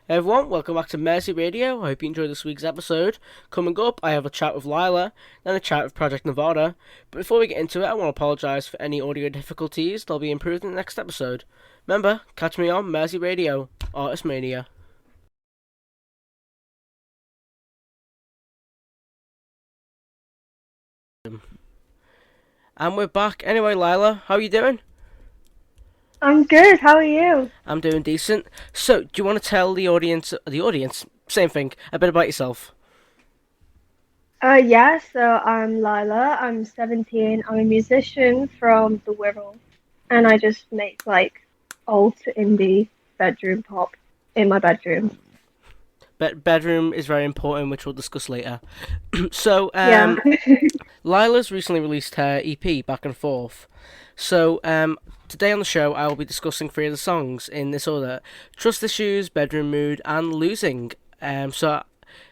Hey everyone, welcome back to MerseyRadio. I hope you enjoyed this week's episode. Coming up, I have a chat with Lilah, then a chat with Project Nevada. But before we get into it, I want to apologise for any audio difficulties. They'll be improved in the next episode. Remember, catch me on MerseyRadio, Artist Mania. And we're back. Anyway, Lilah, how are you doing? I'm good. How are you? I'm doing decent. So, do you want to tell the audience, same thing, a bit about yourself? Yeah, so I'm Lilah. I'm 17. I'm a musician from the Wirral, and I just make like alt indie bedroom pop in my bedroom. Bedroom is very important, which we'll discuss later. so, Yeah. Lilah's recently released her EP, Back and Forth. So, today on the show, I will be discussing three of the songs in this order: Trust Issues, Bedroom Mood, and Losing. So,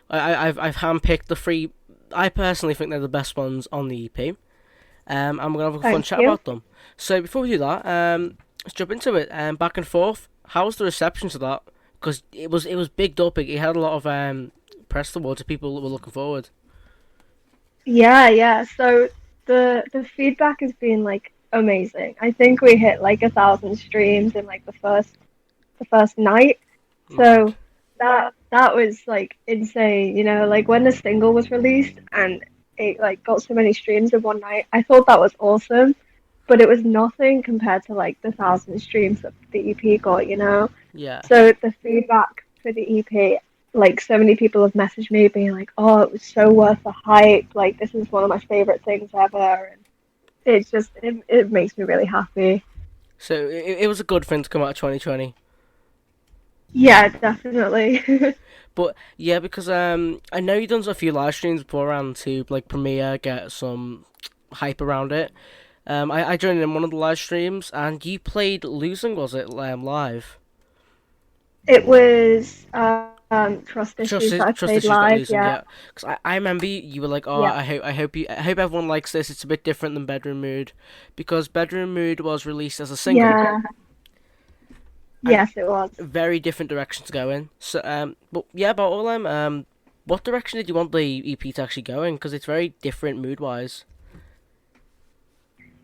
I've handpicked the three. I personally think they're the best ones on the EP. And we're gonna have a fun Thank chat you. about them. So, before we do that, let's jump into it. Back and Forth. How was the reception to that? Because it was bigged up. It had a lot of press towards it. People were looking forward. Yeah. So the feedback has been like amazing. I think we hit like 1,000 streams in like the first night. Mad. So that was like insane, like when the single was released and it like got so many streams in one night, I thought that was awesome, but it was nothing compared to like the 1,000 streams that the EP got. Yeah. So the feedback for the EP, like so many people have messaged me being like, "Oh, it was so worth the hype. Like this is one of my favorite things ever." And it makes me really happy. So it was a good thing to come out of 2020. Yeah, definitely. But yeah, because I know you've done a few live streams beforehand to like premiere, get some hype around it. I joined in one of the live streams and you played Losing, was it, live? It was trust Trust issues that I trust played issues that live. losing, Yeah, yeah. Because I remember you were like, oh, yeah, I hope everyone likes this. It's a bit different than Bedroom Mood, because Bedroom Mood was released as a single, yeah. and Yes, it was. very different direction to go in. So but yeah, about all them, what direction did you want the EP to actually go in? Because it's very different mood wise.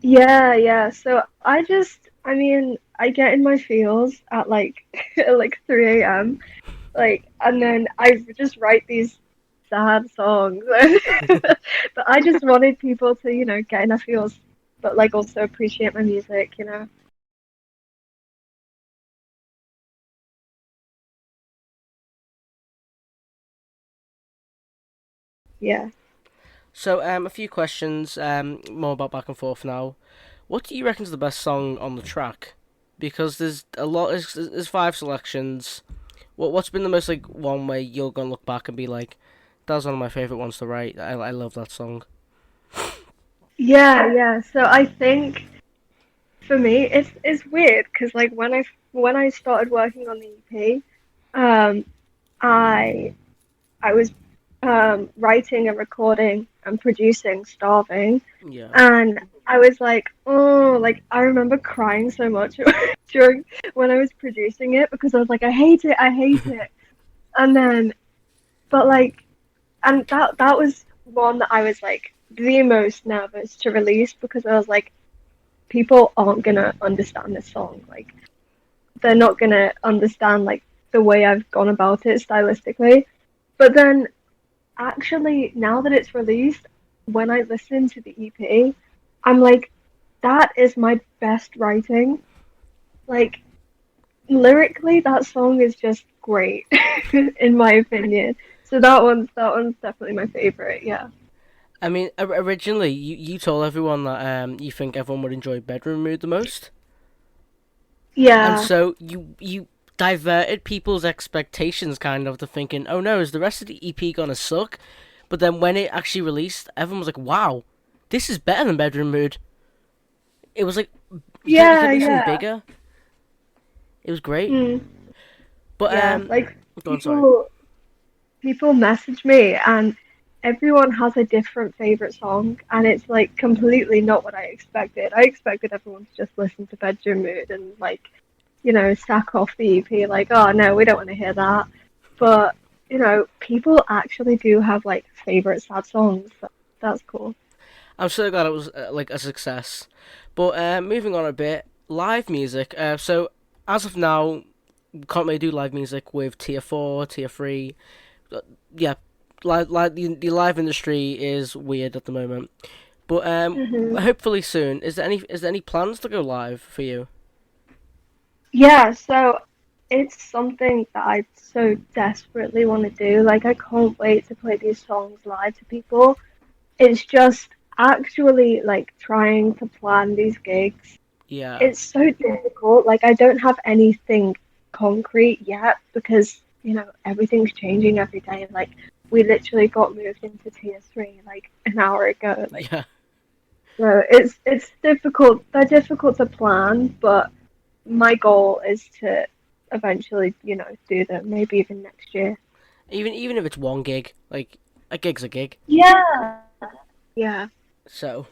Yeah. So I mean, I get in my feels at like at like 3 a.m. And then I just write these sad songs. But I just wanted people to, get in their feels, but like also appreciate my music. Yeah. So a few questions, more about Back and Forth now. What do you reckon is the best song on the track? Because there's a lot. There's five selections. What's been the most like one where you're gonna look back and be like, that was one of my favorite ones to write. I love that song. Yeah. So I think for me, it's weird because like when I started working on the EP, um, I I was writing and recording and producing Starving, Yeah. and I was like, oh, like I remember crying so much during when I was producing it because I was like, I hate it, and then but like, and that was one that I was like the most nervous to release because I was like, people aren't gonna understand this song, like they're not gonna understand like the way I've gone about it stylistically. But then actually, now that it's released, when I listen to the EP, I'm like, that is my best writing. Like, lyrically, that song is just great, in my opinion. So that one's definitely my favorite. Yeah. I mean, originally you told everyone that you think everyone would enjoy Bedroom Mood the most, and Yeah. so you diverted people's expectations kind of to thinking, oh no, is the rest of the EP gonna suck? But then when it actually released, everyone was like, wow, this is better than Bedroom Mood. It was like you Yeah, couldn't do something yeah. bigger. It was great. Mm, But yeah. Like go on, sorry. people message me and everyone has a different favorite song and it's like completely not what I expected. I expected everyone to just listen to Bedroom Mood and like, sack off the EP like, oh no, we don't want to hear that. but people actually do have like favorite sad songs. So that's cool. I'm so glad it was like a success. But moving on a bit, live music. So as of now, can't really do live music with tier four, tier three. Yeah, the live industry is weird at the moment. But Hmm. hopefully soon. Is there any plans to go live for you? Yeah, so it's something that I so desperately want to do. Like, I can't wait to play these songs live to people. It's just actually like trying to plan these gigs. Yeah, It's so difficult. Like, I don't have anything concrete yet because, everything's changing every day. Like, we literally got moved into tier three like an hour ago. Like, yeah. so it's difficult. They're difficult to plan, but my goal is to eventually, do them, maybe even next year. Even if it's one gig, like a gig's a gig. Yeah. Yeah. So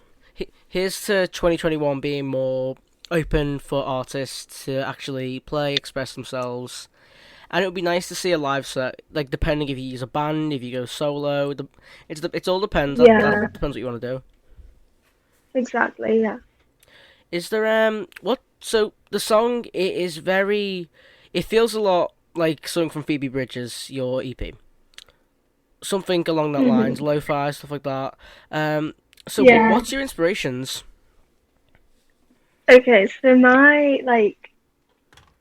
here's to 2021 being more open for artists to actually play, express themselves. And it would be nice to see a live set, like depending if you use a band, if you go solo. It's all depends. That Yeah, depends what you want to do. exactly. Yeah. Is there what? So the song it is very. It feels a lot like something from Phoebe Bridges, your EP. Something along that lines, Hmm. lo-fi stuff like that. So Yeah. what's your inspirations? Okay, so my like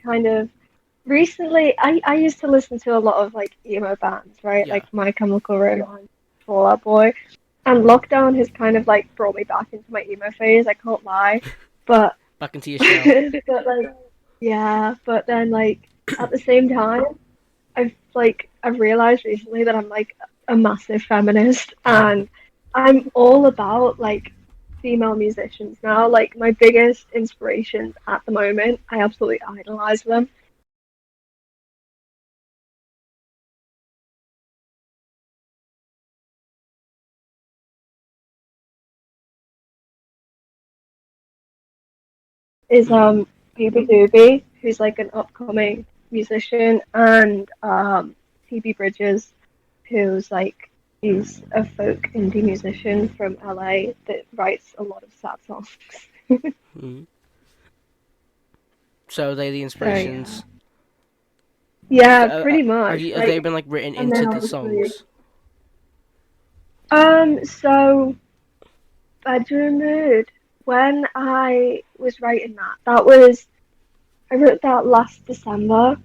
kind of recently I used to listen to a lot of like emo bands, right? Yeah, Like My Chemical Romance, Fall Out Boy. And lockdown has kind of like brought me back into my emo phase, I can't lie. But back into your shell. but like yeah, but then like at the same time I've realized recently that I'm like a massive feminist and I'm all about like female musicians now. Like my biggest inspirations at the moment, I absolutely idolize them. Is Mm. Phoebe Doobie, who's like an upcoming musician, and Phoebe Bridges, who's like she's a folk indie musician from LA that writes a lot of sad songs. Mm. So are they the So yeah. inspirations? Yeah, pretty much. Have they Like, been like written and then into the obviously, songs? so bedroom mood. When I was writing that, I wrote that last December.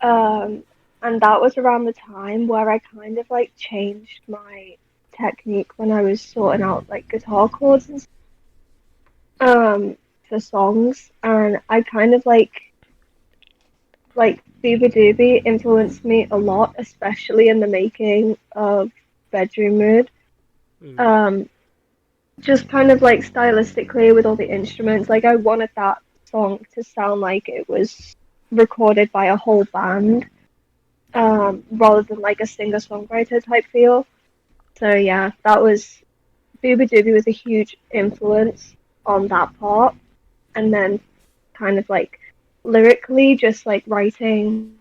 Um, and that was around the time where I kind of like changed my technique when I was sorting out like guitar chords and for songs, and I kind of like Booba Doobie influenced me a lot, especially in the making of Bedroom Mood. Mm. Um, just kind of like stylistically with all the instruments, like I wanted that song to sound like it was recorded by a whole band, rather than like a singer-songwriter type feel. So yeah, that was Booba Doobie was a huge influence on that part, and then kind of like lyrically, just like writing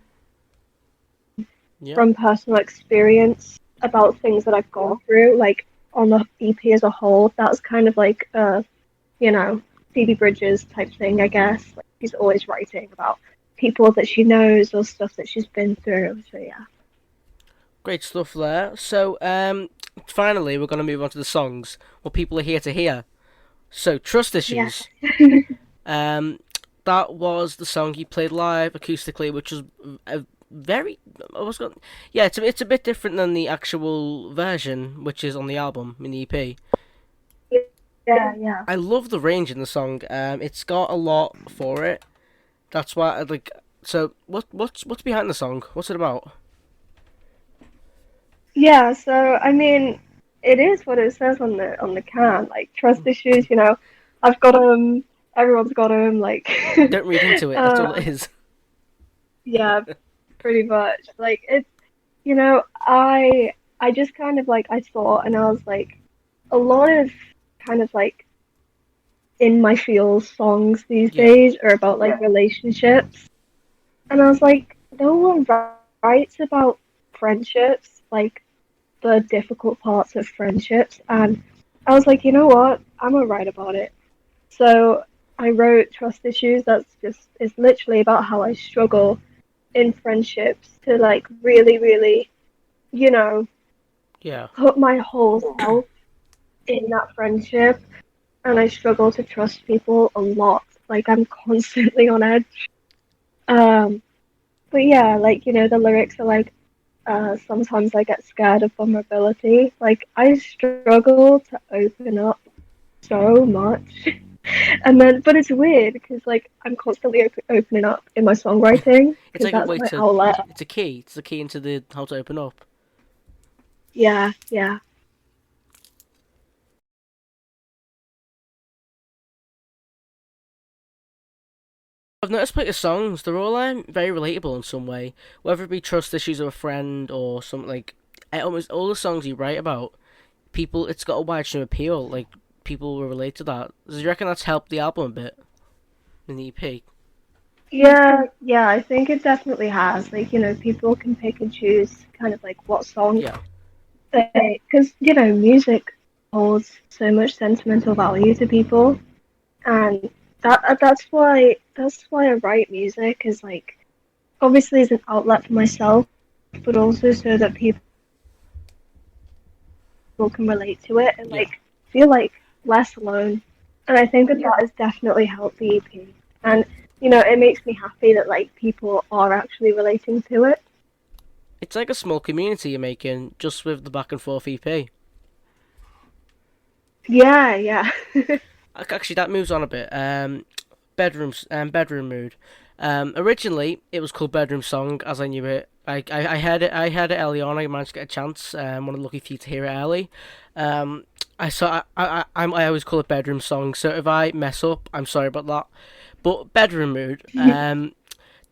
Yeah. from personal experience about things that I've gone through, like on the EP as a whole. That's kind of like you know, Phoebe Bridges type thing, I guess. Like she's always writing about people that she knows or stuff that she's been through. So yeah. Great stuff there. So finally we're gonna move on to the songs. What people are here to hear. So trust Yeah. issues. Um, that was the song he played live acoustically, which was a very. I was going. Yeah, it's a bit different than the actual version, which is on the album in the EP. Yeah, yeah. I love the range in the song. It's got a lot for it. That's why I like. So what's behind the song? What's it about? Yeah, so I mean, it is what it says on the can, like trust issues, I've got them, everyone's got them, like Don't read into it. That's all it um is. yeah, pretty much. Like it's I just kind of like I thought and I was like a lot of kind of like in my feels songs these Yeah. days are about like relationships. And I was like, no one writes about friendships, like the difficult parts of friendships, and I was like, you know what? I'm gonna write about it. So I wrote Trust Issues. It's literally about how I struggle in friendships to like really, really, you know, Yeah. put my whole self in that friendship, and I struggle to trust people a lot. Like I'm constantly on edge. Um, but yeah, like the lyrics are like, sometimes I get scared of vulnerability. Like I struggle to open up so much. And then, but it's weird because like I'm constantly opening up in my songwriting It's because like a that's way my to. outlet. It's a key. It's a key into the how to open up. Yeah, yeah. I've noticed about your songs, they're all very relatable in some way. Whether it be trust issues of a friend or something like almost all the songs you write about, people it's got a widespread appeal. Like people will relate to that. Do you reckon that's helped the album a bit in the EP? Yeah, yeah, I think it definitely has. Like, people can pick and choose kind of like what song Yeah, they, because, music holds so much sentimental value to people. And that's why I write music is like obviously as an outlet for myself, but also so that people can relate to it and yeah. like feel like less alone. And I think that that has definitely helped the EP. And it makes me happy that like people are actually relating to it. It's like a small community you're making just with the back and forth EP. Yeah, yeah. Actually, that moves on a bit. Bedroom mood. Originally, it was called Bedroom Song, as I knew it. I heard it. I heard it early on. I managed to get a chance. One of the lucky few to hear it early. I saw. I always call it Bedroom Song. So if I mess up, I'm sorry about that. But Bedroom Mood.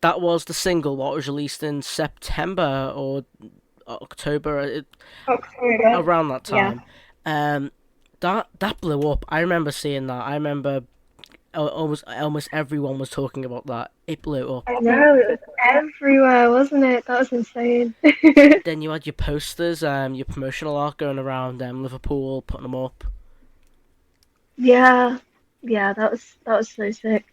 That was the single. What was released in September or October, October. around that Yeah. time. Um, that blew up. I remember seeing that. I remember almost everyone was talking about that. It blew up. I know, it was everywhere, wasn't it? That was insane. Then you had your posters, your promotional art going around Liverpool, putting them up. Yeah. Yeah, that was so sick.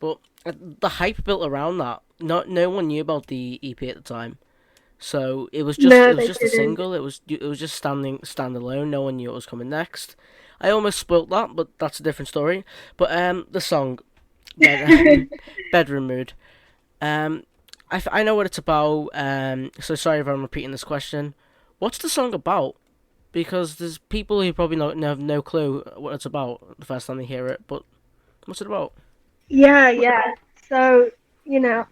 But the hype built around that. Not no one knew about the EP at the time, so it No, was they just a didn't. single. It was just standalone. No one knew what was coming next. I almost spoilt that, but that's a different story. But the song, bed, bedroom mood. Um, I know what it's about. So sorry if I'm repeating this question. What's the song about? Because there's people who probably have no clue what it's about the first time they hear it. But what's it about? Yeah, yeah. So,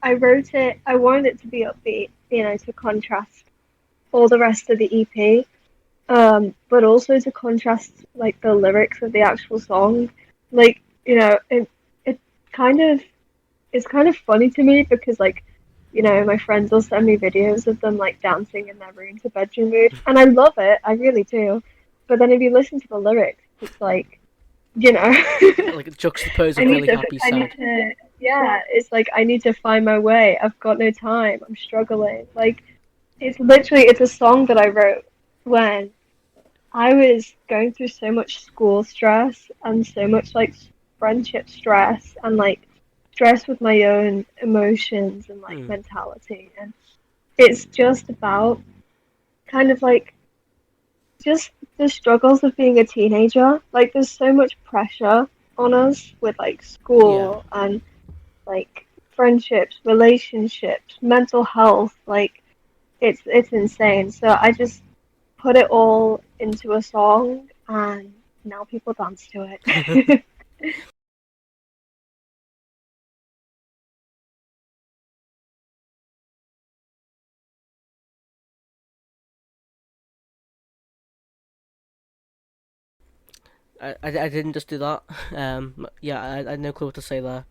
I wrote it, I wanted it to be upbeat, to contrast all the rest of the EP, but also to contrast like the lyrics of the actual song. Like, it kind of it's kind of funny to me because like, my friends will send me videos of them like dancing in their room to bedroom mood, and I love it, I really do. But then if you listen to the lyrics, it's like, you know, Like a juxtapose of really happy I need sad. to, yeah, it's like I need to find my way. I've got no time. I'm struggling. Like it's a song that I wrote when I was going through so much school stress and so much like friendship stress and like stress with my own emotions and like Hmm. mentality. And it's just about kind of like just the struggles of being a teenager. Like there's so much pressure on us with like Yeah. school and like friendships, relationships, mental health. Like it's insane. So I just put it all into a song, and now people dance to it. I didn't just do that. Yeah, I had no clue what to say there.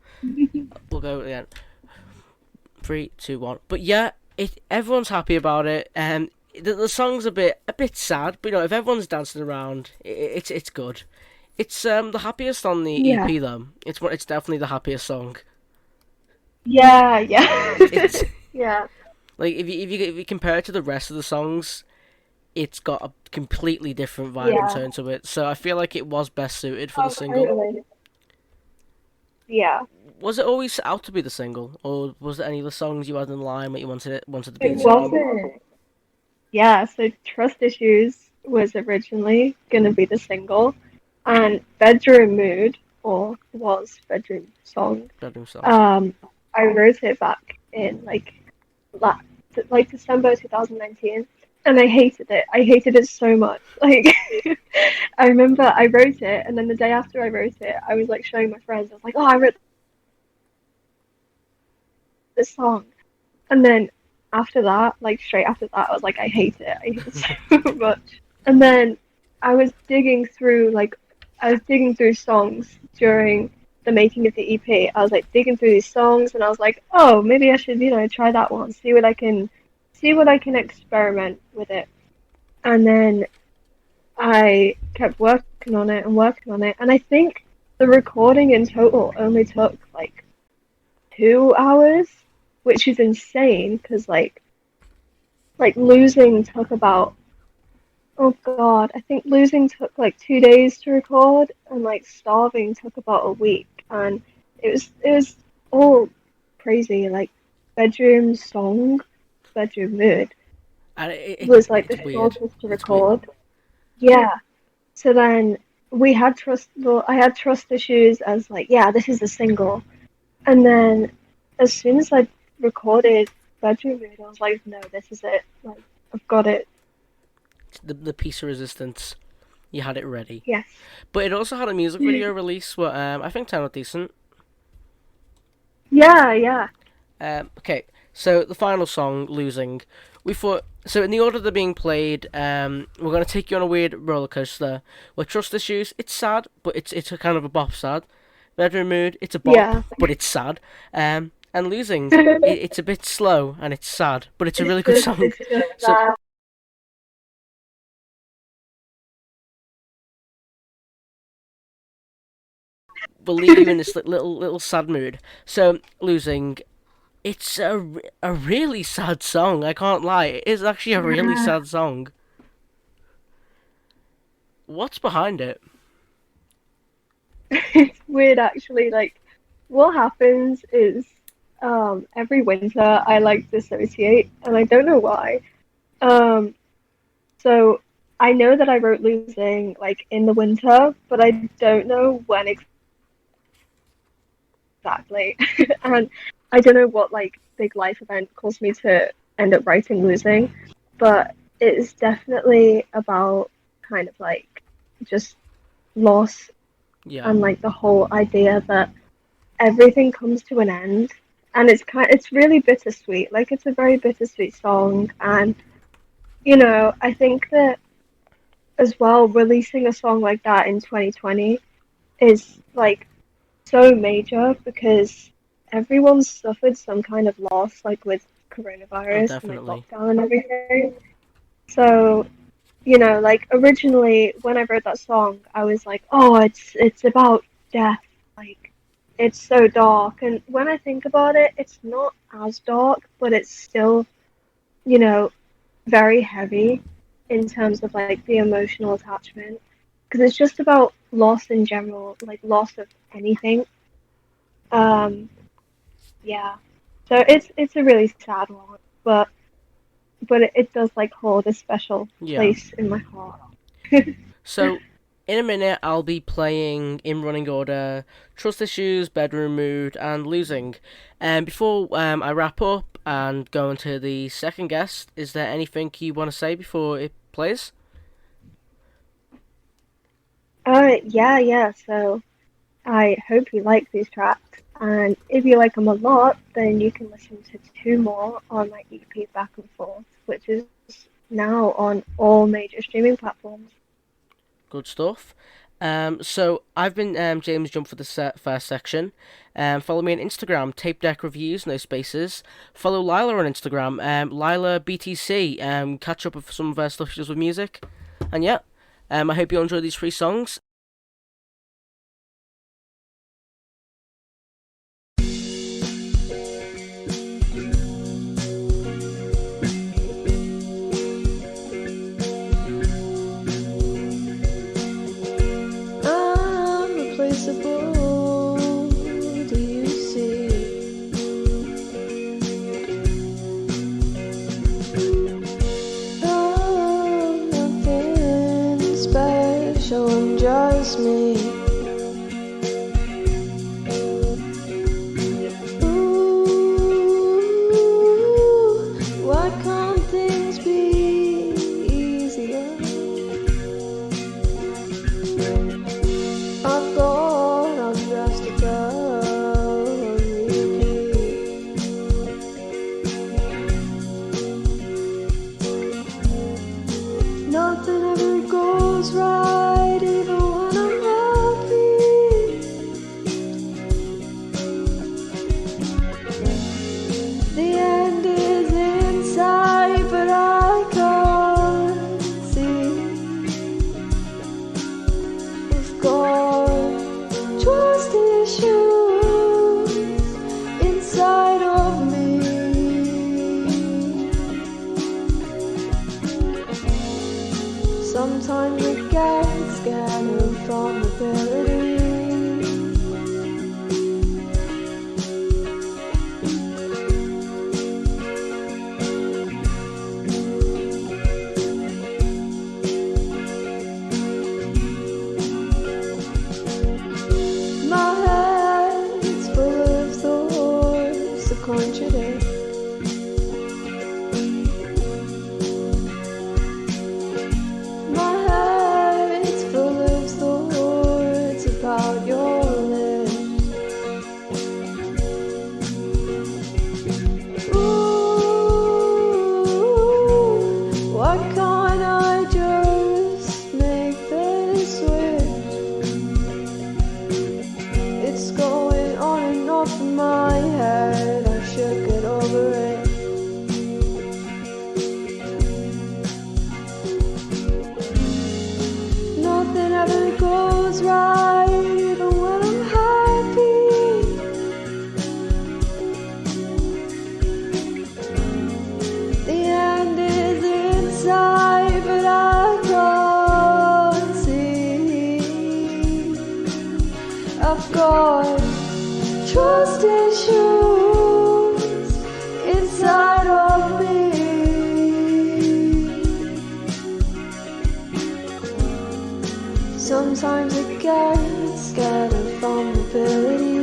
We'll go again. Three, two, one. But yeah, everyone's happy about it. The song's a bit sad, but if everyone's dancing around, it's good. It's the happiest on the Yeah, EP though. It's definitely the happiest song. yeah, yeah, It's yeah. Like if you compare it to the rest of the songs, it's got a completely different vibe and Yeah. tone to it. So I feel like it was best suited for the Oh, single. totally. Yeah. Was it always out to be the single, or was there any of the songs you had in line that you wanted to be It the single? wasn't. Yeah, so Trust Issues was originally gonna be the single, and Bedroom Mood, or was Bedroom Song, Bedroom song. um, I wrote it back in la like December 2019, and I hated it. I hated it so much. Like, I remember I wrote it, and then the day after I wrote it, I was like showing my friends. I was like, "Oh, I wrote this song," and then after that, like straight after that, I was like, "I hate it. I hate it so much." And then I was digging through songs during the making of the EP. I was like digging through these songs, and I was like, oh, maybe I should, try that one, see what I can experiment with it. And then I kept working on it and working on it, and I think the recording in total only took like 2 hours, which is insane because like losing took about Oh God, I think losing took like 2 days to record, and like starving took about a week, and it was all crazy. Like bedroom song, bedroom mood And was like it's the weird. shortest to It's weird. record. Yeah. So then we had trust. Well, I had trust issues as like, yeah, this is a single, and then as soon as I recorded bedroom mood, I was like, no, this is it. Like I've got it. The piece of resistance. You had it ready. Yes. But it also had a music video release where I think turned out decent. Yeah, yeah. Okay, so the final song, Losing. We thought so in the order they're being played. We're gonna take you on a weird roller coaster. With Trust Issues, it's sad, but it's a kind of a bop sad. Bedroom Mood, it's a bop, Yeah. but it's sad. And Losing, it's a bit slow and it's sad, but it's a really good song. It's just So that. we'll leave you in this little sad mood. So Losing, it's a really sad song. I can't lie. It is actually a really Yeah. sad song. What's behind it? It's weird actually. Like what happens is every winter I like dissociate and I don't know why. Um so I know that I wrote losing like in the winter, but I don't know when exactly. And I don't know what like big life event caused me to end up writing losing, but it's definitely about kind of like just loss Yeah, and like the whole idea that everything comes to an end, and it's really bittersweet. Like it's a very bittersweet song, and I think that as well releasing a song like that in 2020 is like so major because everyone's suffered some kind of loss, like with oh coronavirus and like definitely. lockdown and everything. So like originally when I wrote that song, I was like, oh, it's about death. Like it's so dark. And when I think about it, it's not as dark, but it's still, you know, very heavy in terms of like the emotional attachment. Because it's just about loss in general, like loss of anything. Um, yeah. So it's a really sad one, but it does like hold a special Yeah. place in my heart. So in a minute I'll be playing in running order Trust Issues, Bedroom Mood, and Losing. And before I wrap up and go into the second guest, is there anything you want to say before it plays? Yeah, yeah. So I hope you like these tracks, and if you like them a lot, then you can listen to two more on my EP Back and Forth, which is now on all major streaming platforms. Good stuff. So I've been James Jump for the first section. Follow me on Instagram, Tape Deck Reviews, no spaces. Follow Lilah on Instagram, Lilah BTC. Catch up with some of her stuff she does with music. And yeah, I hope you enjoy these three songs. issues inside of me. Sometimes I get scared of vulnerability. My head's full of thoughts that contradict. My head's full of thoughts about your lips. Ooh, why can't I just make this switch? It's going on and off in my head. I should get over it. Nothing ever goes right, even when I'm happy. The end is inside, but I can't see. I've got trust issues inside of me. Sometimes I get scared of vulnerability.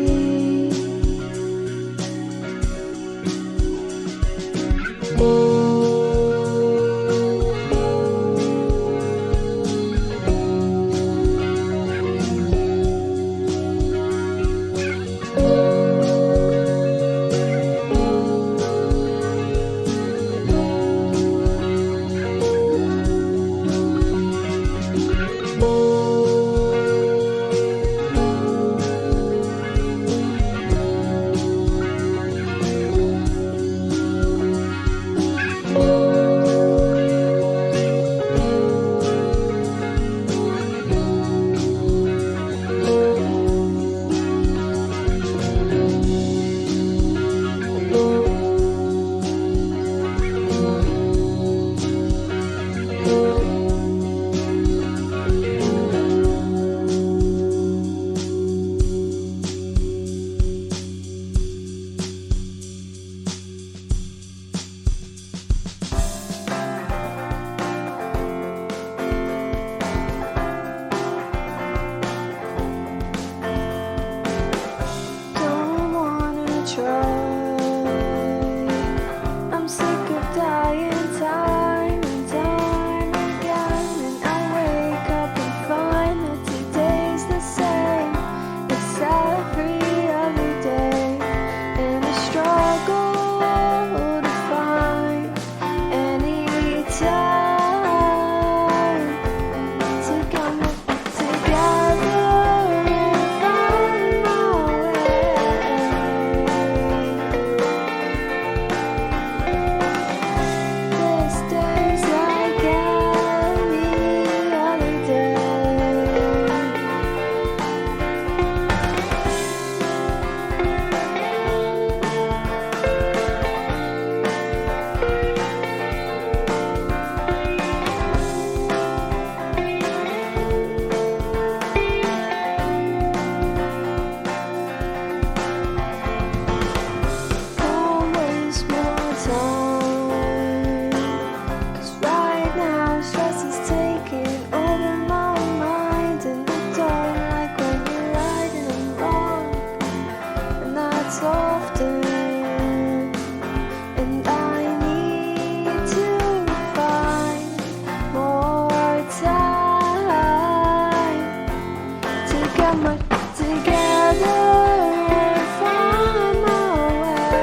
Don't wanna try. I'm sick of dying time and time again, and I wake up and find that today's the same as every other day, and I struggle to find any time to come together and find my way. This day's like any other day. Don't waste more time, 'cause right now stress is taking over my mind, and I don't like when you're right and I'm wrong, and that's often. And I need to find more time to get my together and find my way.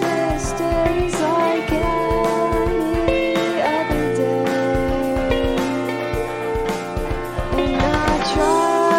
This day's like any other day, and I try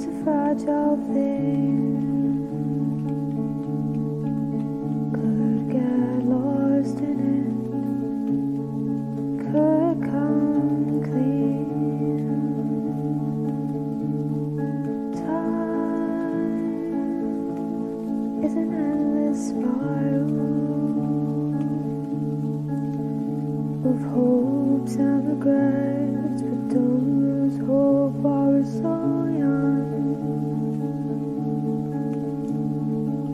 is a fragile thing. Could get lost in it. Could come clean. Time is an endless spiral of hopes and regrets, but don't lose hope while we're so young.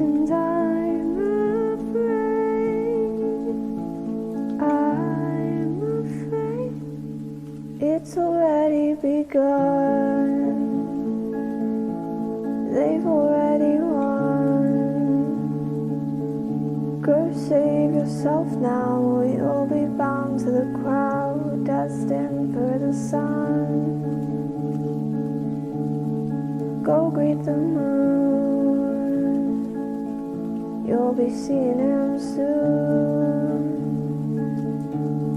And I'm afraid it's already begun. They've already won. Go save yourself now, or you'll be bound to the crowd, destined for the sun. Go greet the moon, you'll be seeing him soon.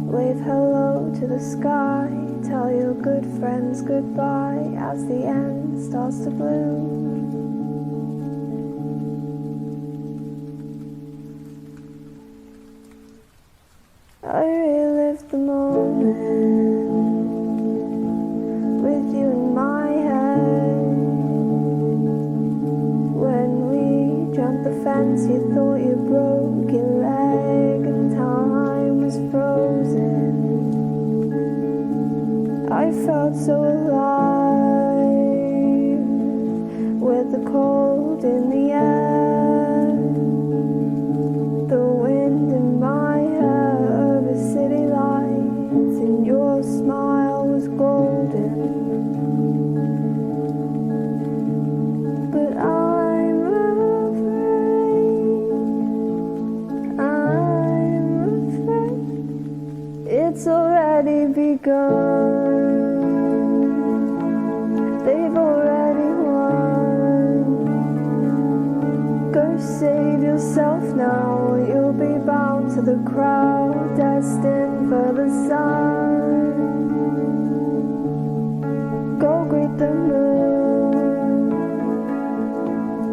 Wave hello to the sky, tell your good friends goodbye as the end starts to bloom. I relive the moment with you in my head. When we jumped the fence, you thought you broke your leg and time was frozen. I felt so alive with the cold in the air, the wind in my hair, the city lights, and your smile was golden. But I'm afraid it's already begun. They've already won. Go save yourself now, or you'll be bound to the crowd, destined for the sun. Go greet the moon,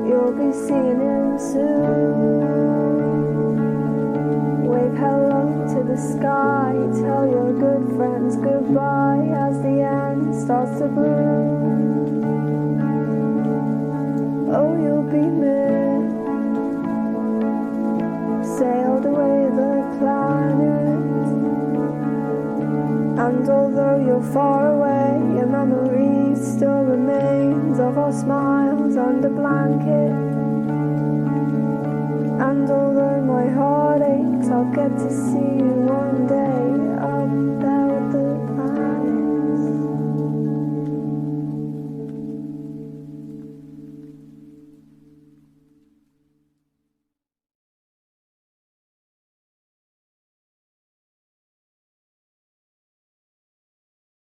you'll be seeing him soon. Wave hello to the sky, tell your good friends goodbye as the end starts to bloom. Oh, you'll be missed, sailed away the planet. And although you're far away, your memory still remains of our smiles under blanket. And although my heart aches, I'll get to see you one day up there with the planets.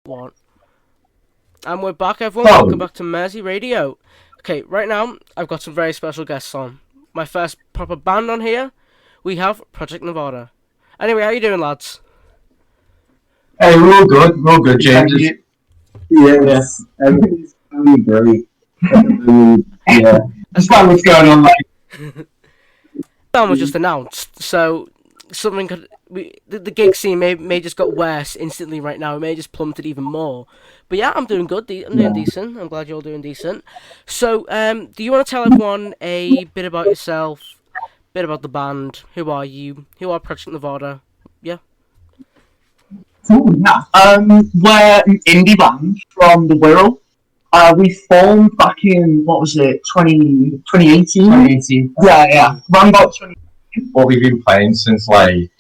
One. And we're back, everyone. Welcome back to MerseyRadio. Okay, right now I've got some very special guests on. My first proper band on here, we have Project Nevada. Anyway, how you doing, lads? Hey, we're all good, James. Yes, everything's going great. Yeah, That's not what's going on, like. Band was just announced, so something could. The gig scene may just got worse instantly right now. It may just plummeted even more. But yeah, I'm doing good. I'm doing decent. I'm glad you're all doing decent. So, do you want to tell everyone a bit about yourself, a bit about the band? Who are you? Who are Project Nevada? Yeah. Cool, yeah. We're an indie band from the Wirral. We formed back in, what was it, 2018? 2018. Yeah. Around about 2018. But we've been playing since like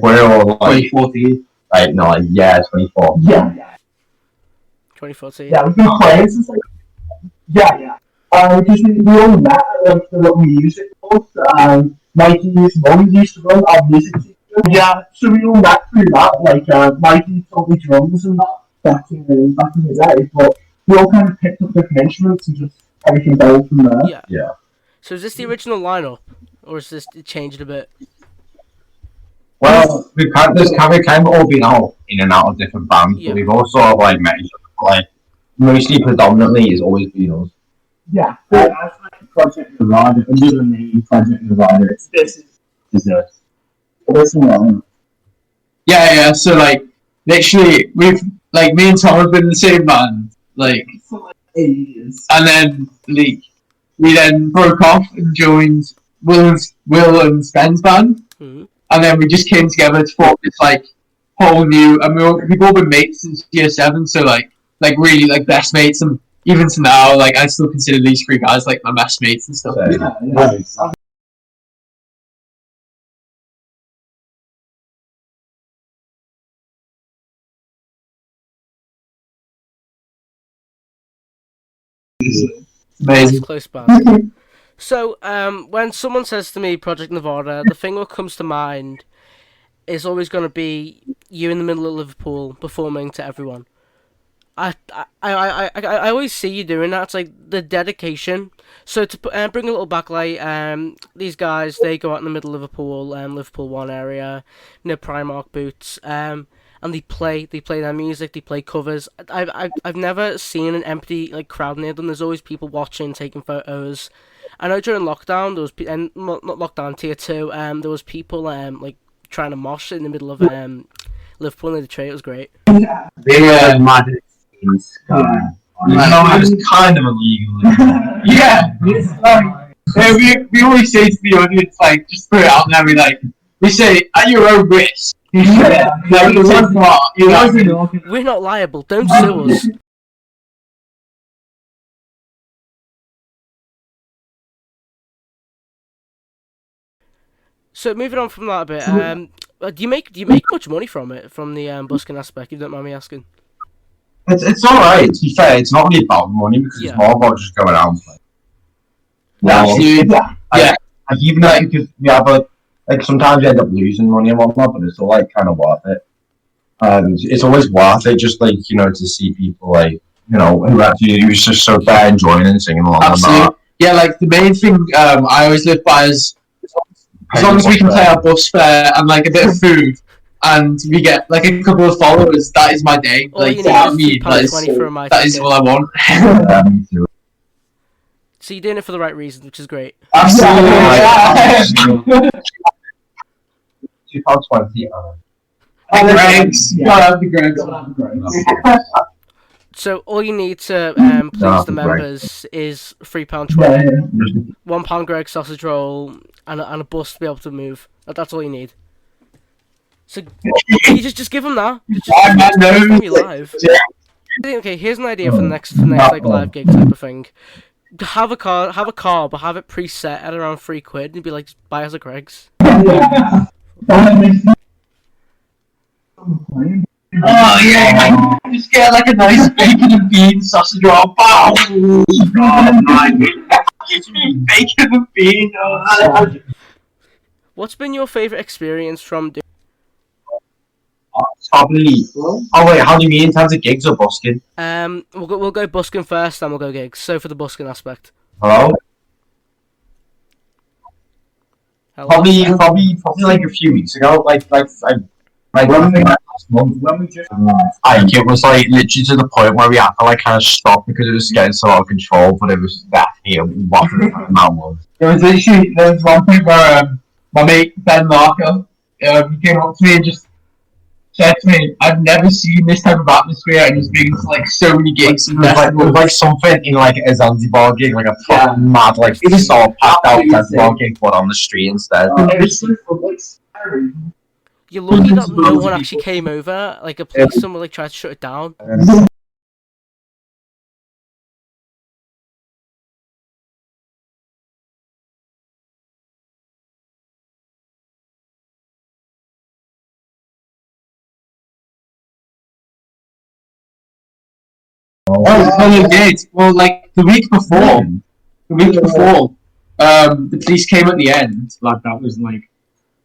we're all like 2014. like no like, yeah 24. Yeah. 2014. Yeah, we've been playing since like yeah. Because we all met at the little music course. Mikey's mum used to run our music teacher. Yeah, so we all met through that. Like Mikey taught me drums and that back in the day, but we all kind of picked up different instruments and just everything built from there. Yeah. So is this the original lineup, or is this changed a bit? Well, we've kind of all been out in and out of different bands, but we've also like met each other for like mostly predominantly it's always been us. Yeah, but as like Project Nevada, under the name Project Nevada, this is us. What's wrong? Yeah. So like, literally, we've like me and Tom have been in the same band, like, For like 8 years. and then like we then broke off and joined Will and Ben's band, Mhm. and then we just came together to form this like whole new. And we've all been mates since year 7, so like really like best mates, and even to now, like I still consider these 3 guys like my best mates and stuff. Yeah. Amazing. Close band. So, when someone says to me Project Nevada, the thing that comes to mind is always going to be you in the middle of Liverpool performing to everyone. I always see you doing that. It's like the dedication. So to bring a little backlight, these guys, they go out in the middle of Liverpool, Liverpool 1 area, near Primark boots, and they play their music, they play covers. I've never seen an empty like crowd near them. There's always people watching, taking photos. I know during lockdown there was and not lockdown, tier 2, there was people like trying to mosh in the middle of Liverpool near the tree. It was great. They were mad things. No, it was kind of illegal. Yeah, it's like we always say to the audience, like, just put it out there. We say at your own risk. Yeah. Like, it was not. You know, We're not liable. Don't sue us. So moving on from that a bit, do you make much money from it, from the busking aspect? If you don't mind me asking. It's alright, to be fair, it's not really about money because Yeah. it's more about just going out and playing. Yeah. Like even because we have like sometimes we end up losing money and whatnot, but it's still like kind of worth it. It's always worth it, just like, you know, to see people like, you know, who's just so there enjoying and singing along. Absolutely. Yeah, like the main thing I always live by is as long as we can pay our bus fare and like a bit of food, and we get like a couple of followers, that is my day. All Like you that, need is £2.20 for a my that is ticket. all I want. Me too. So you're doing it for the right reasons, which is great. Absolutely. £2.20. Greg's. Yeah. Gotta have the Greg's. So all you need to please No, the right. members is £3.20, Yeah. £1 Greg sausage roll, and a bus to be able to move. That's all you need. So you just give them that. Just perform you live. Okay, here's an idea for the next like live gig type of thing. Have a car, but have it preset at around £3, and be like, just buy us a Greg's. Oh yeah, just get like a nice bacon and beans sausage roll. Pow! Bacon and bean. What's been your favourite experience from doing? Probably. Oh wait, how do you mean in terms of gigs or busking? We'll go busking first, then we'll go gigs. So for the busking aspect. Hello? Hello? Probably like a few weeks ago. Like last month. When we just Like it was like literally to the point where we had to like kind of stop because it was getting so out of control. But it was that what the amount was. There was one point where my mate Ben Marco he came up to me and just said to me, "I've never seen this type of atmosphere," and he's been to like so many gigs and It was festivals. like something in like a Zanzibar gig, like a proper mad like it was all packed out Zanzibar gig, but on the street instead. You're lucky that no one actually came over. Like a police, someone like tried to shut it down. Oh, you did. Well, like the week before, the police came at the end. Like that was like,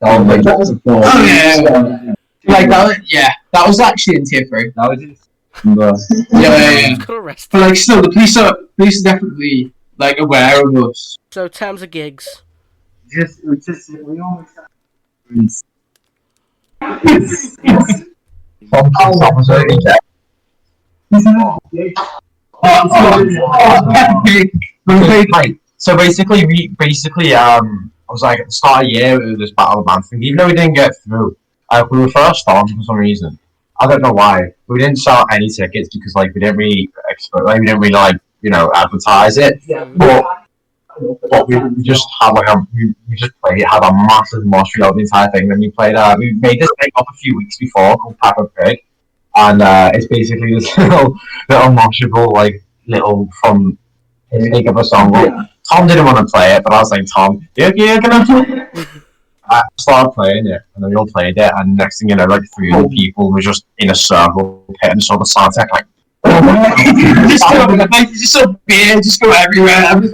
Oh, like, that was a ball. oh yeah, like that was actually in tier 3. that was it. Yeah. Got arrested. But like still, the police are definitely like aware of us. So terms of gigs. We always Right. So basically, I was like at the start of the year with this Battle of Anthem. Even though we didn't get through, we were first on for some reason. I don't know why. We didn't sell any tickets because like we didn't really advertise it. Yeah. But we just had we just played. It had a massive mosh throughout the entire thing. Then we played. We made this thing up a few weeks before called Peppa Pig, and it's basically this little moshable little fun take of a song. Yeah. Tom didn't want to play it, but I was like, Tom, you're gonna play it. I started playing it, and then we all played it, and next thing you know, like 300 people were just in a circle hitting saw the soundtrack like. just so beer, just go everywhere. I'm just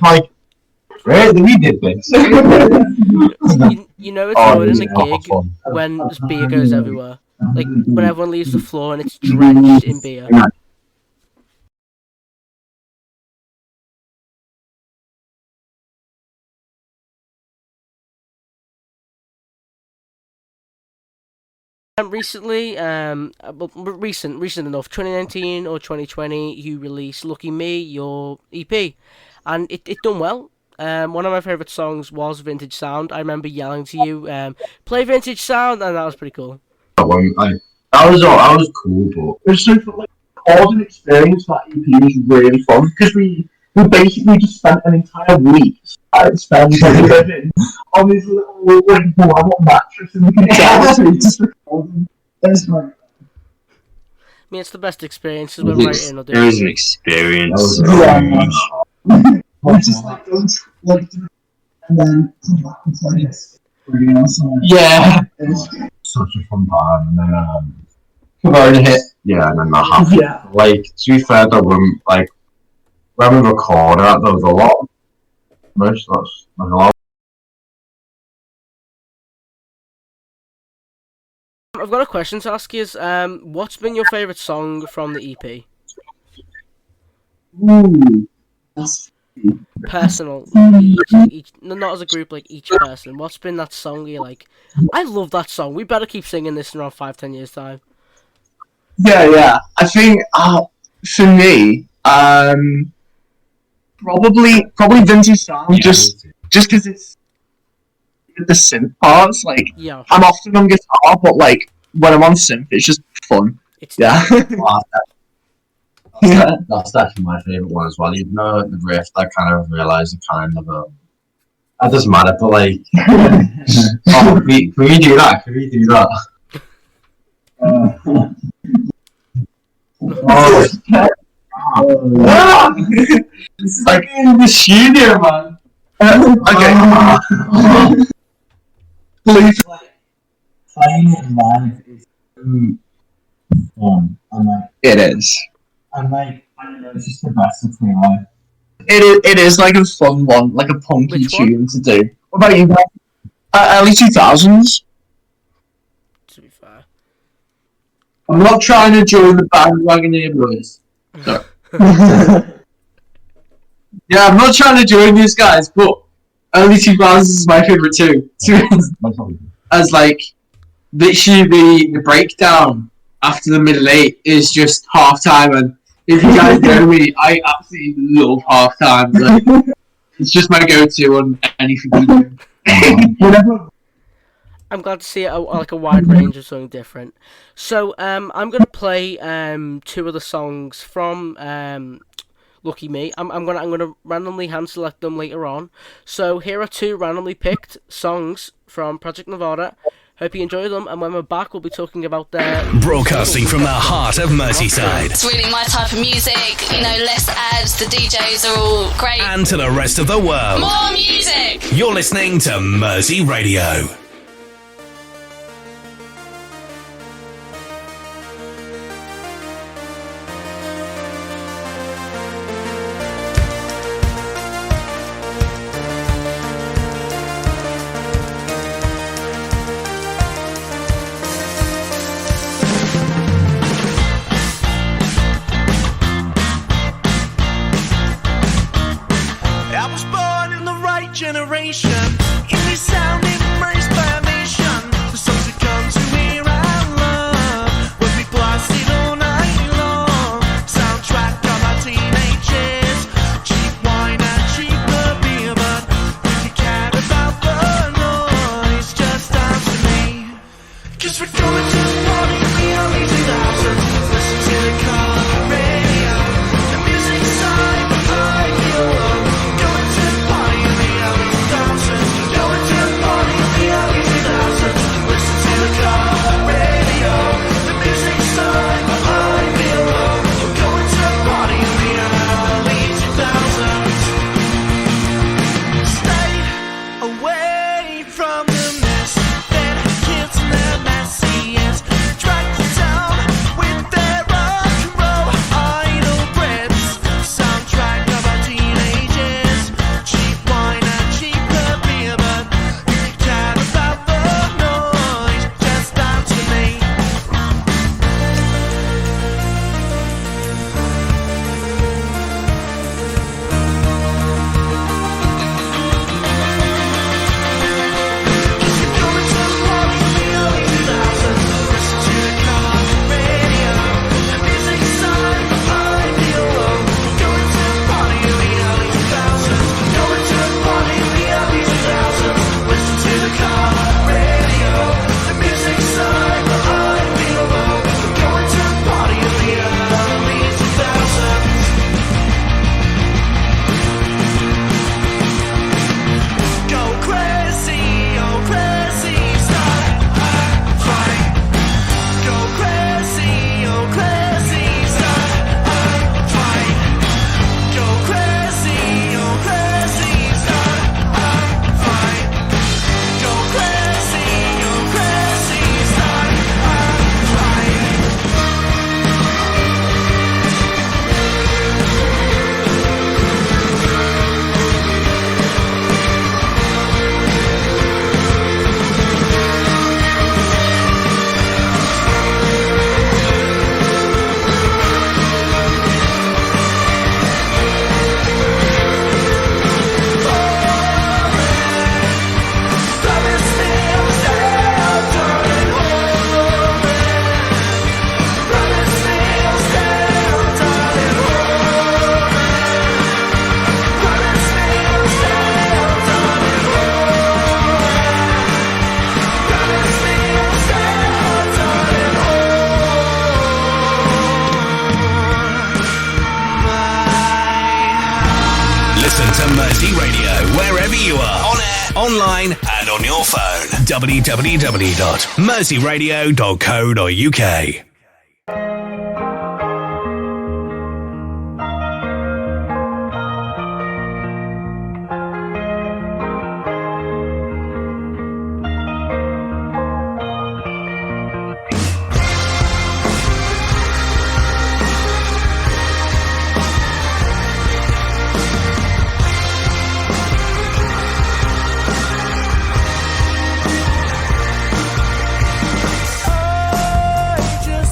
like, really? We did this. you know it's good in a gig when beer goes everywhere. Like when everyone leaves the floor and it's drenched in beer. Recently, recent enough, 2019 or 2020, you released "Lucky Me," your EP, and it done well. One of my favourite songs was "Vintage Sound." I remember yelling to you, "Play Vintage Sound," and that was pretty cool. That was cool, but it was so like all the experience. That EP was really fun because we basically just spent an entire week living on this little mattress in the kitchen. Just recording. That's my. I mean, it's the best experience when writing or doing. It was an experience. Just like those, and then come back and play it. yeah. such a fun time, and then Corona hit. yeah, and then that happened. Yeah. Like, to be fair, though, when we recorded that, there was a lot. That's a lot. I've got a question to ask you. What's been your favourite song from the EP? Ooh, that's Personal, each, not as a group, like each person. What's been that song you're like, I love that song. We better keep singing this in around 5-10 years time. Yeah. I think for me, probably Vintage Sound. Yeah, Just because it's the synth parts. Like Yeah, I'm often on guitar, but like when I'm on synth, it's just fun. it's Yeah. That's definitely my favourite one as well. Even though the riff, I kind of realised it kind of that doesn't matter, but like, can we do that? Can we do that? This is like in the studio, man. Okay. Please. playing it live is fun. It is. I don't know, it's just the best of me life. It is like a fun one, like a punky Which one? tune to do. What about you guys? Early 2000s. to be fair. I'm not trying to join the bandwagon here, boys. No. Yeah, I'm not trying to join these guys, but early 2000s is my favourite too. As like, literally the breakdown after the middle eight is just halftime, and if you guys know me, I absolutely love halftime. Like, it's just my go-to on anything we do. I'm glad to see like a wide range of something different. So I'm gonna play two of the songs from Lucky Me. I'm gonna randomly hand select them later on. So here are two randomly picked songs from Project Nevada. Hope you enjoy them, and when we're back, we'll be talking about their... Broadcasting from the heart of Merseyside. It's really my type of music, less ads, the DJs are all great. And to the rest of the world. More music! You're listening to Mersey Radio. I was born in the right generation, in this sound embraced by away from the mess that kids in their messiest drag you down with their rock and roll idle breaths. Soundtrack of our teenagers, cheap wine and cheaper beer, but you care about the noise, just dance with me. Listen to Mersey Radio wherever you are, on air, online, and on your phone. www.merseyradio.co.uk. I just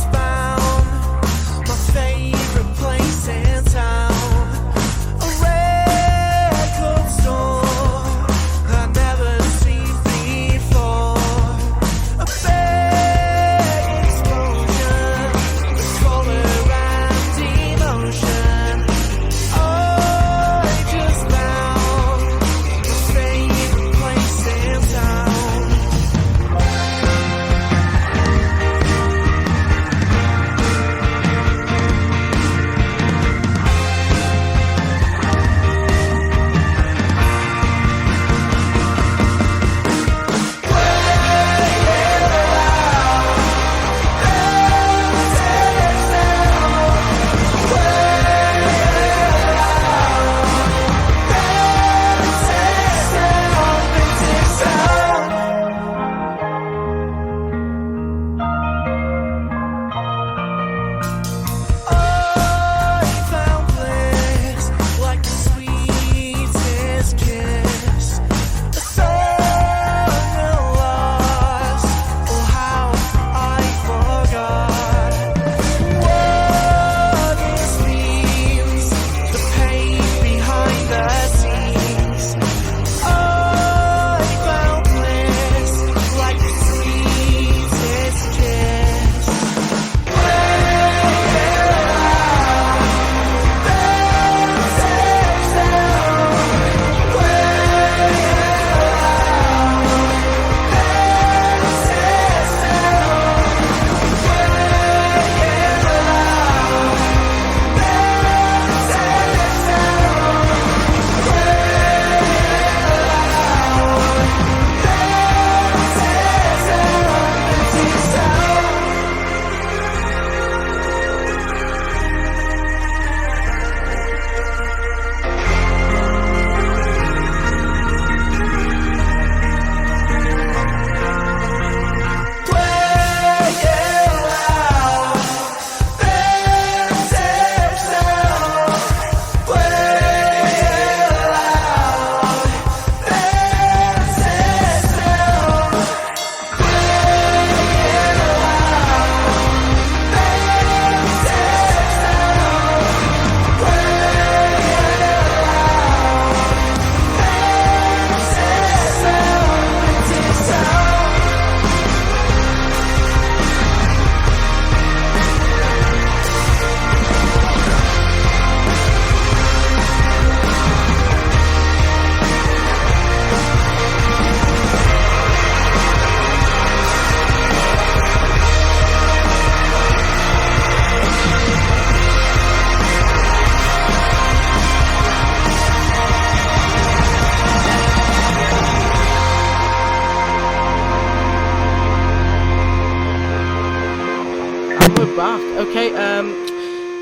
back. Okay,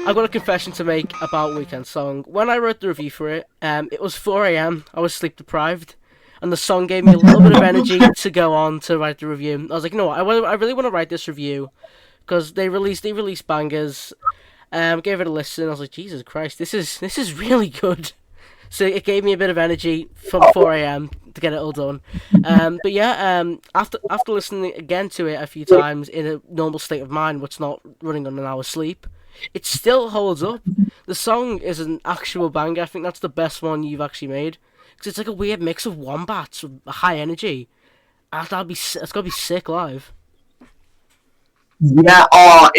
I've got a confession to make about Weekend Song. When I wrote the review for it, it was 4 a.m. I was sleep deprived, and the song gave me a little bit of energy to go on to write the review. I was like, you know what, I really want to write this review because they released bangers. Gave it a listen. I was like, Jesus Christ, this is really good. So it gave me a bit of energy from 4 a.m. to get it all done. But yeah, after listening again to it a few times in a normal state of mind, which not running on an hour's sleep, it still holds up. The song is an actual banger. I think that's the best one you've actually made. Because it's like a weird mix of wombats with high energy. It's gotta be sick live. Yeah, I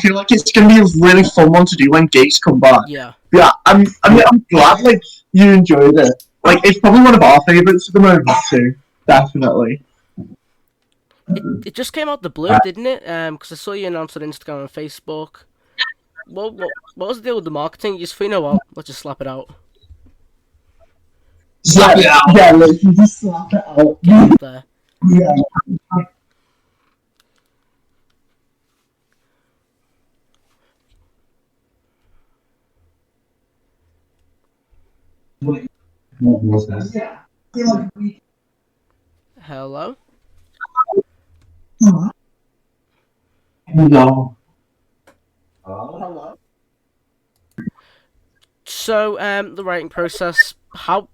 feel like it's gonna be a really fun one to do when gigs come back. Yeah. Yeah, I'm glad like you enjoyed it. Like it's probably one of our favourites at the moment too. Definitely. It just came out the blue, didn't it? Because I saw you announce it on Instagram and Facebook. What was the deal with the marketing? You just, you know what? Let's just slap it out. Slap it out. Yeah, like you just slap it out. Get out there. Yeah. What was that? Hello? No. Hello. So, the writing process.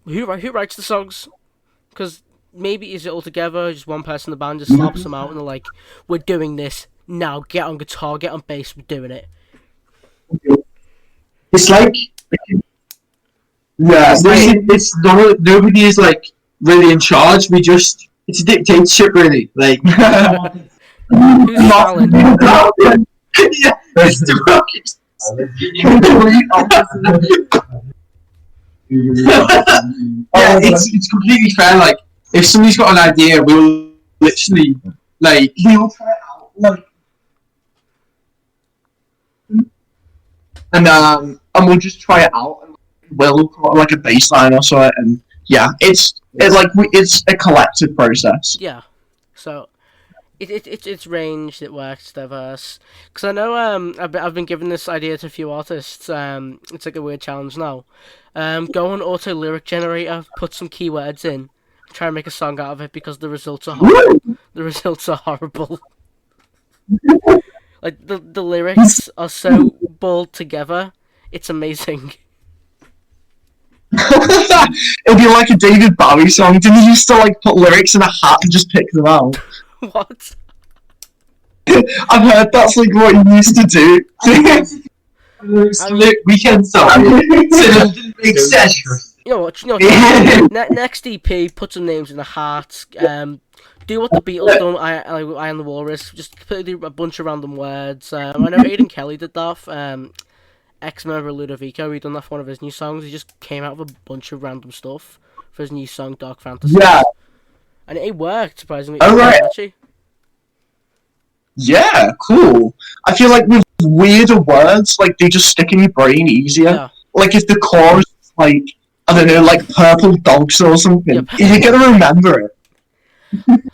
Who writes the songs? Because maybe is it all together? Just one person in the band just slaps them out and they're like, "We're doing this now. Get on guitar, get on bass. We're doing it." It's like it's nobody is like really in charge. It's a dictatorship really. Like Who's Stalin? yeah, it's the rocket. Yeah, it's completely fair. Like if somebody's got an idea, we'll literally we'll try it out. Like and we'll just try it out and we'll put like a baseline or something. And yeah, it's a collective process. Yeah. So it's ranged. It works diverse. Because I know I've been giving this idea to a few artists. It's like a weird challenge now. Go on auto lyric generator, put some keywords in, try and make a song out of it because the results are horrible. The results are horrible. Like the lyrics are so balled together. It's amazing. It'd be like a David Bowie song. Didn't he used to like put lyrics in a hat and just pick them out? What? I've heard that's like what he used to do. Weekend song. So it didn't make sense. You know what? Next EP, put some names in the hat. Do what the Beatles done. I Am the Walrus. Just do a bunch of random words. I know Aidan Kelly did that. Ex-member Ludovico, he done that for one of his new songs. He just came out with a bunch of random stuff for his new song, Dark Fantasy. Yeah. And it worked, surprisingly. Oh, right. Actually. Yeah, cool. I feel like with weirder words, like, they just stick in your brain easier. Yeah. Like, if the chorus is, like, I don't know, like purple dogs or something, Yep. you're gonna remember it.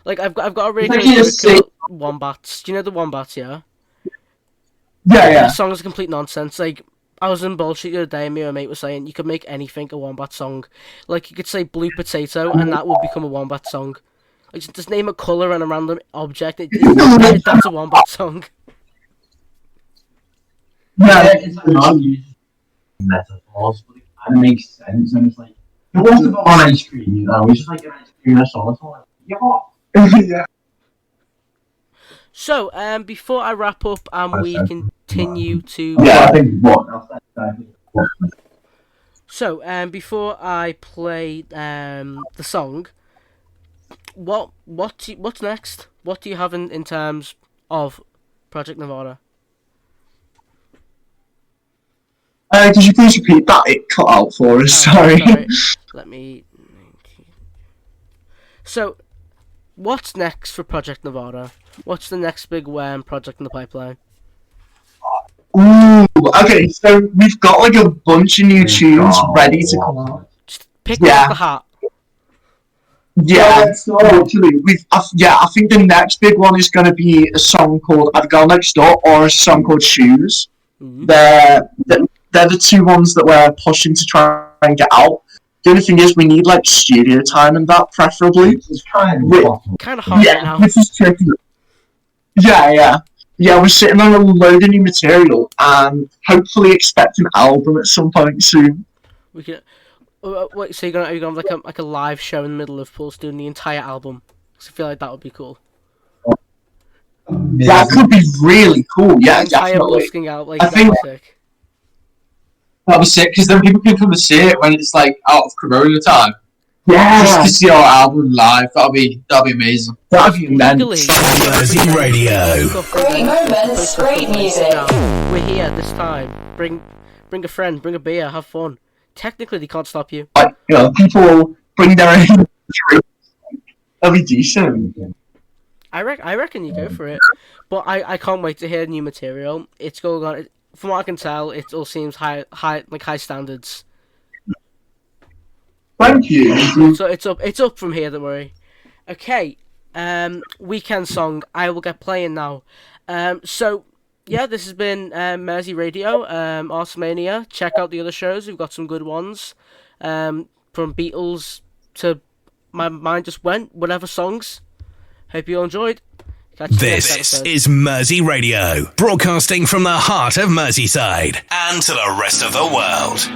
Like, I've got a really good Wombats. Do you know the Wombats, yeah? Yeah. The song is complete nonsense. Like, I was in bullshit the other day and me and my mate was saying you could make anything a Wombat song. Like, you could say Blue Potato and that would become a Wombat song. Like, just name a colour and a random object. That's a Wombat song. Yeah, it's like not using metaphors, but it kind of makes sense. And it's like, it wasn't on ice cream, you know, it's just like an ice cream and a song. Yeah. So, before I wrap up and we continue to... Yeah, I think what? So, before I play the song, what's next? What do you have in terms of Project Nevada? Could you please repeat that? It cut out for us, sorry. Let me... So, what's next for Project Nevada? What's the next big project in the pipeline? Ooh, okay, so we've got like a bunch of new tunes ready to come out. Just pick out the hat. Yeah, literally. I think the next big one is going to be a song called "I've Gone Next Door" or a song called "Shoes." Mm-hmm. They're the two ones that we're pushing to try and get out. The only thing is, we need like studio time and that, preferably. It's kind of hard right now. This is tricky. Yeah. We're sitting on a load of new material and hopefully expect an album at some point soon. We could. Wait, so are you gonna have like a live show in the middle of Paul's doing the entire album? Because I feel like that would be cool. That could be really cool. Yeah, definitely. Out, I think that was sick because then people can come and see it when it's like out of Corona time. Yeah. Just to see our album live, that'll be amazing. That'll be immense. MerseyRadio. Great moments, great music. We're here this time. Bring a friend, bring a beer, have fun. Technically, they can't stop you. Like, people bring their own drinks. That'll be decent. I reckon you go for it. But I can't wait to hear new material. It's going on. From what I can tell, it all seems high standards. Thank you. So it's up from here. Don't worry. Okay. Weekend song. I will get playing now. So. Yeah, this has been MerseyRadio, Artsmania. Check out the other shows. We've got some good ones. From Beatles to My Mind Just Went, whatever songs. Hope you all enjoyed. This is MerseyRadio, broadcasting from the heart of Merseyside and to the rest of the world.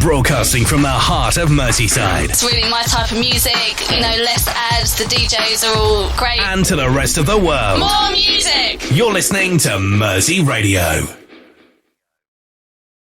Broadcasting from the heart of Merseyside. It's really my type of music, less ads, the DJs are all great. And to the rest of the world. More music! You're listening to Mersey Radio.